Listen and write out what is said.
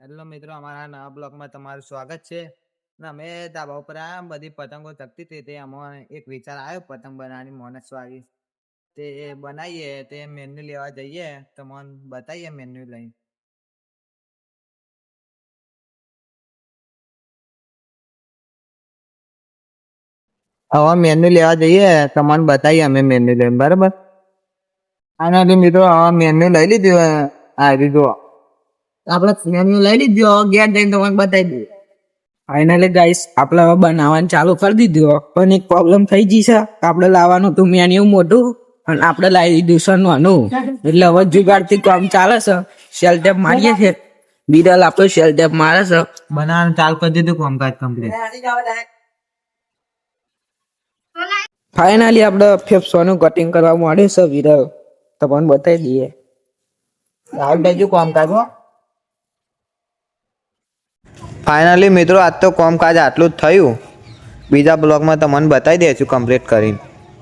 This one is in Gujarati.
હેલો મિત્રો, અમારા નવા બ્લોગમાં તમારું સ્વાગત છે. અમે ધાબા ઉપર આ બધી પતંગો ચગતી હતી, તે આમાં એક વિચાર આવ્યો પતંગ બનાવવાની મોનસ વાળી. તે બનાવીએ, તે મેન્યુ લેવા જઈએ, તમને બતાવીએ મેન્યુ લઈને. હવે મેન્યુ લેવા જઈએ, તમને બતાવીએ અમે મેન્યુ લઈને, બરાબર. આનાથી મિત્રો હવે મેન્યુ લઈ લીધું. આ જો આપણે મેન્યુ લઈ લીધું, ઘેર જઈને તમને બતાવી દઈએ. ફાઇનલી ગાઈસ આપણે હવે બનાવવાનું ચાલુ કરી દીધું, પણ એક પ્રોબ્લેમ થઈ ગઈ છે. આપણે લાવવાનું હતું મેન્યુ મોટું અને આપણે લાવી દીધું છે નાનું. એટલે હવે જુગાડથી કામ ચાલે છે. સેલ ટેપ મારીએ છે, બિડલ આપણો સેલ ટેપ મારે છે. બનાવવાનું ચાલુ કરી દીધું, કામકાજ કમ્પ્લીટ. ફાઇનલી આપણે ફેફસાનું કટિંગ કરવા માંડ્યું છે. બિડલ તમને બતાવી દઈએ. ફાઇનલી મિત્રો, આજ તો કામકાજ આટલું જ થયું. બીજા બ્લોગમાં તમને બતાવી દઈશું કમ્પ્લીટ કરીને.